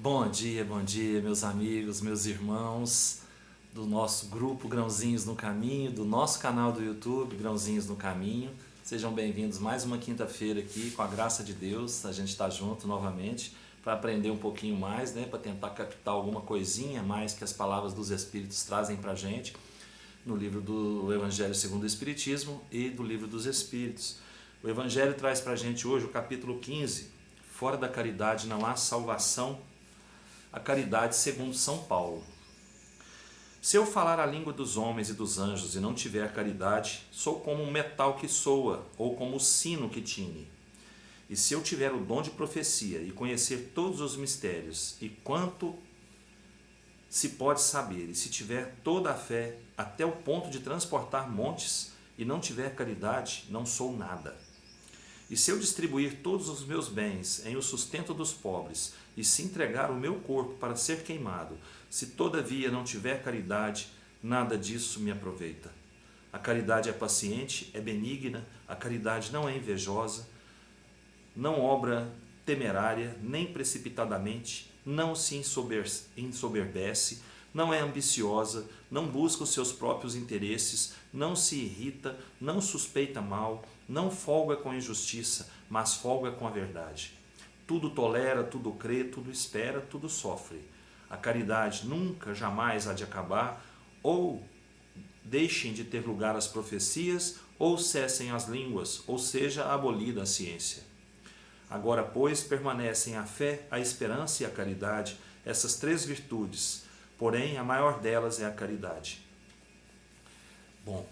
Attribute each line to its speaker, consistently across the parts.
Speaker 1: Bom dia, meus amigos, meus irmãos do nosso grupo Grãozinhos no Caminho, do nosso canal do YouTube Grãozinhos no Caminho. Sejam bem-vindos mais uma quinta-feira aqui, com a graça de Deus. A gente está junto novamente para aprender um pouquinho mais, para tentar captar alguma coisinha a mais que as palavras dos Espíritos trazem para a gente no livro do Evangelho segundo o Espiritismo e do livro dos Espíritos. O Evangelho traz para a gente hoje o capítulo 15, Fora da caridade não há salvação, a caridade segundo São Paulo. Se eu falar a língua dos homens e dos anjos e não tiver caridade, sou como um metal que soa ou como o sino que tine. E se eu tiver o dom de profecia e conhecer todos os mistérios e quanto se pode saber, e se tiver toda a fé até o ponto de transportar montes e não tiver caridade, não sou nada. E se eu distribuir todos os meus bens em o sustento dos pobres, e se entregar o meu corpo para ser queimado, se todavia não tiver caridade, nada disso me aproveita. A caridade é paciente, é benigna, a caridade não é invejosa, não obra temerária, nem precipitadamente, não se ensoberbece, não é ambiciosa, não busca os seus próprios interesses, não se irrita, não suspeita mal, não folga com a injustiça, mas folga com a verdade. Tudo tolera, tudo crê, tudo espera, tudo sofre. A caridade nunca, jamais há de acabar, ou deixem de ter lugar as profecias, ou cessem as línguas, ou seja, abolida a ciência. Agora, pois, permanecem a fé, a esperança e a caridade, essas três virtudes, porém a maior delas é a caridade. Bom,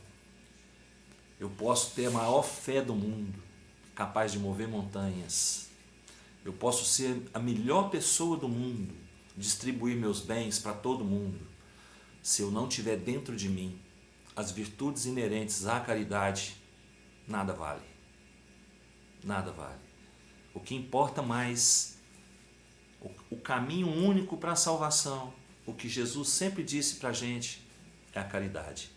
Speaker 1: eu posso ter a maior fé do mundo, capaz de mover montanhas. Eu posso ser a melhor pessoa do mundo, distribuir meus bens para todo mundo. Se eu não tiver dentro de mim as virtudes inerentes à caridade, nada vale. Nada vale. O que importa mais, o caminho único para a salvação, o que Jesus sempre disse para a gente, é a caridade.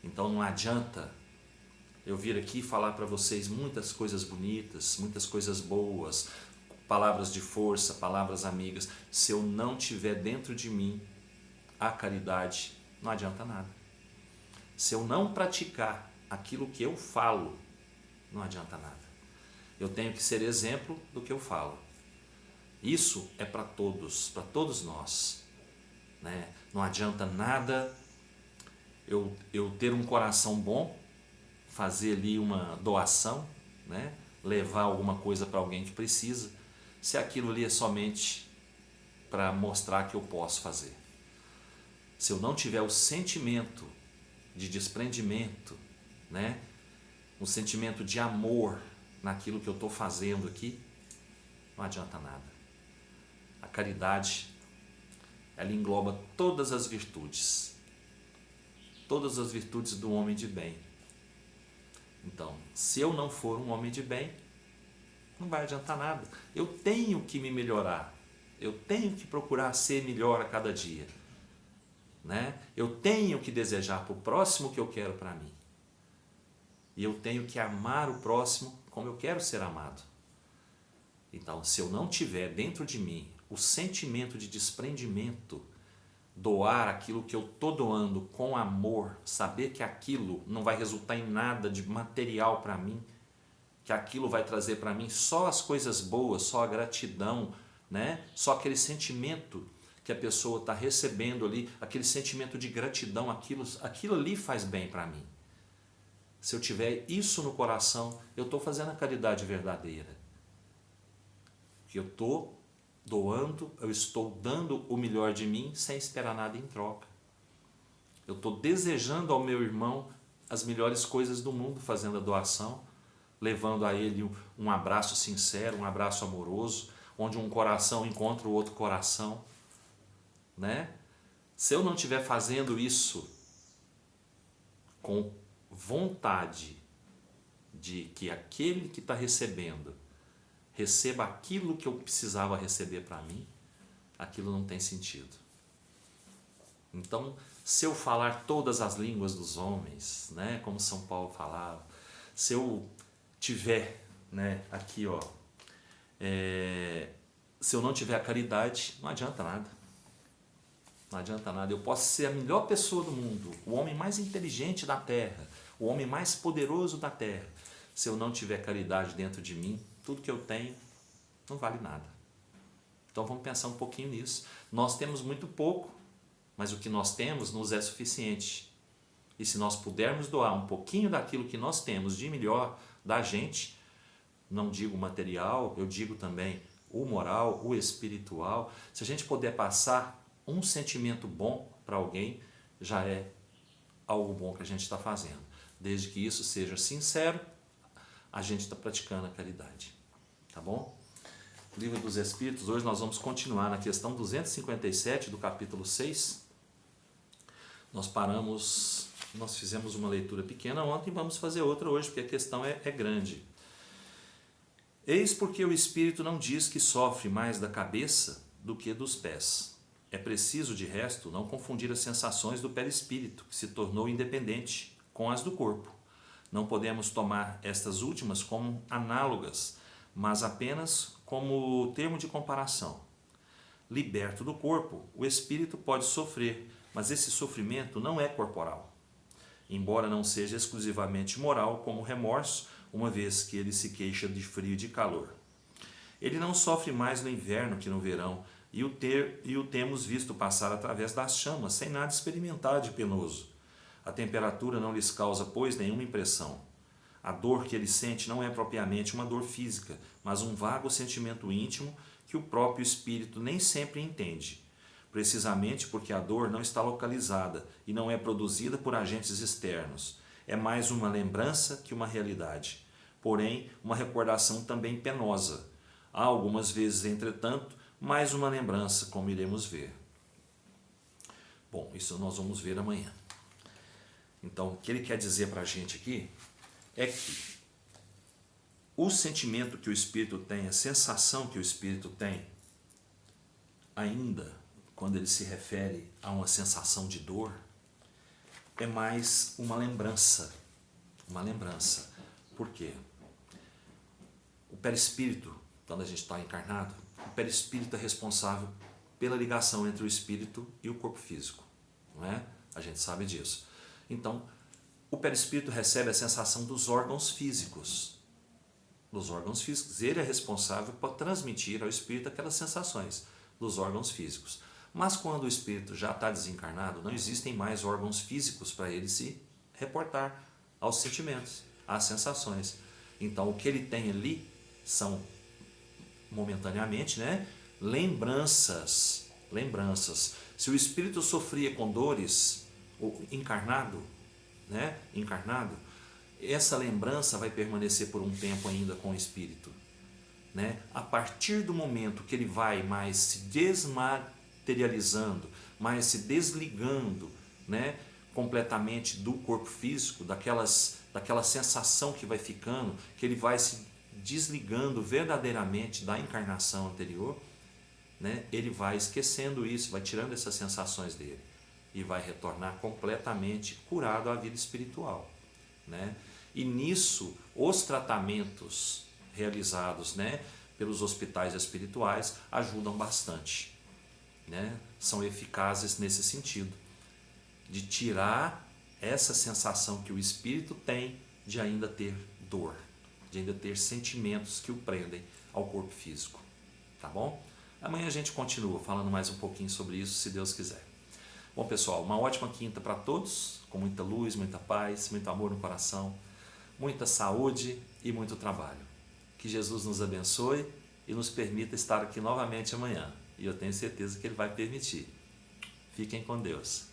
Speaker 1: Então não adianta eu vir aqui falar para vocês muitas coisas bonitas, muitas coisas boas, palavras de força, palavras amigas. Se eu não tiver dentro de mim a caridade, não adianta nada. Se eu não praticar aquilo que eu falo, não adianta nada. Eu tenho que ser exemplo do que eu falo. Isso é para todos nós. Não adianta nada eu ter um coração bom, fazer ali uma doação, levar alguma coisa para alguém que precisa, se aquilo ali é somente para mostrar que eu posso fazer. Se eu não tiver o sentimento de desprendimento, um sentimento de amor naquilo que eu estou fazendo aqui, não adianta nada. A caridade, ela engloba todas as virtudes do homem de bem. Então, se eu não for um homem de bem, não vai adiantar nada. Eu tenho que me melhorar, eu tenho que procurar ser melhor a cada dia. Eu tenho que desejar para o próximo o que eu quero para mim. E eu tenho que amar o próximo como eu quero ser amado. Então, se eu não tiver dentro de mim o sentimento de desprendimento, doar aquilo que eu estou doando com amor, saber que aquilo não vai resultar em nada de material para mim, que aquilo vai trazer para mim só as coisas boas, só a gratidão, só aquele sentimento que a pessoa está recebendo ali, aquele sentimento de gratidão, aquilo ali faz bem para mim. Se eu tiver isso no coração, eu estou fazendo a caridade verdadeira. Que eu estou doando, eu estou dando o melhor de mim sem esperar nada em troca. Eu estou desejando ao meu irmão as melhores coisas do mundo, fazendo a doação, levando a ele um abraço sincero, um abraço amoroso, onde um coração encontra o outro coração. Se eu não estiver fazendo isso com vontade de que aquele que está recebendo receba aquilo que eu precisava receber para mim, aquilo não tem sentido. Então, se eu falar todas as línguas dos homens, como São Paulo falava, se eu tiver aqui, se eu não tiver a caridade, não adianta nada. Não adianta nada. Eu posso ser a melhor pessoa do mundo, o homem mais inteligente da terra, o homem mais poderoso da terra. Se eu não tiver caridade dentro de mim, tudo que eu tenho não vale nada. Então vamos pensar um pouquinho nisso. Nós temos muito pouco, mas o que nós temos nos é suficiente. E se nós pudermos doar um pouquinho daquilo que nós temos de melhor da gente, não digo material, eu digo também o moral, o espiritual, se a gente puder passar um sentimento bom para alguém, já é algo bom que a gente está fazendo. Desde que isso seja sincero, a gente está praticando a caridade. Tá bom? Livro dos Espíritos, hoje nós vamos continuar na questão 257 do capítulo 6. Nós fizemos uma leitura pequena ontem, vamos fazer outra hoje, porque a questão é grande. Eis porque o Espírito não diz que sofre mais da cabeça do que dos pés. É preciso, de resto, não confundir as sensações do perispírito, que se tornou independente, com as do corpo. Não podemos tomar estas últimas como análogas, mas apenas como termo de comparação. Liberto do corpo, o espírito pode sofrer, mas esse sofrimento não é corporal. Embora não seja exclusivamente moral, como o remorso, uma vez que ele se queixa de frio e de calor. Ele não sofre mais no inverno que no verão, e o temos visto passar através das chamas, sem nada experimentar de penoso. A temperatura não lhes causa, pois, nenhuma impressão. A dor que ele sente não é propriamente uma dor física, mas um vago sentimento íntimo que o próprio espírito nem sempre entende, precisamente porque a dor não está localizada e não é produzida por agentes externos. É mais uma lembrança que uma realidade, porém uma recordação também penosa. Há algumas vezes, entretanto, mais uma lembrança, como iremos ver. Bom, isso nós vamos ver amanhã. Então, o que ele quer dizer para a gente aqui é que o sentimento que o espírito tem, a sensação que o espírito tem, ainda quando ele se refere a uma sensação de dor, é mais uma lembrança. Uma lembrança. Por quê? O perispírito, quando a gente está encarnado, o perispírito é responsável pela ligação entre o espírito e o corpo físico. Não é? A gente sabe disso. Então, o perispírito recebe a sensação dos órgãos físicos. Dos órgãos físicos. Ele é responsável por transmitir ao espírito aquelas sensações dos órgãos físicos. Mas quando o espírito já está desencarnado, não existem mais órgãos físicos para ele se reportar aos sentimentos, às sensações. Então, o que ele tem ali são, momentaneamente, lembranças. Se o espírito sofria com dores, encarnado, essa lembrança vai permanecer por um tempo ainda com o espírito. A partir do momento que ele vai mais se desmaterializando, mais se desligando, completamente do corpo físico, daquela sensação que vai ficando, que ele vai se desligando verdadeiramente da encarnação anterior, ele vai esquecendo isso, vai tirando essas sensações dele e vai retornar completamente curado à vida espiritual. E nisso, os tratamentos realizados pelos hospitais espirituais ajudam bastante. São eficazes nesse sentido, de tirar essa sensação que o espírito tem de ainda ter dor, de ainda ter sentimentos que o prendem ao corpo físico. Tá bom? Amanhã a gente continua falando mais um pouquinho sobre isso, se Deus quiser. Bom, pessoal, uma ótima quinta para todos, com muita luz, muita paz, muito amor no coração, muita saúde e muito trabalho. Que Jesus nos abençoe e nos permita estar aqui novamente amanhã. E eu tenho certeza que Ele vai permitir. Fiquem com Deus.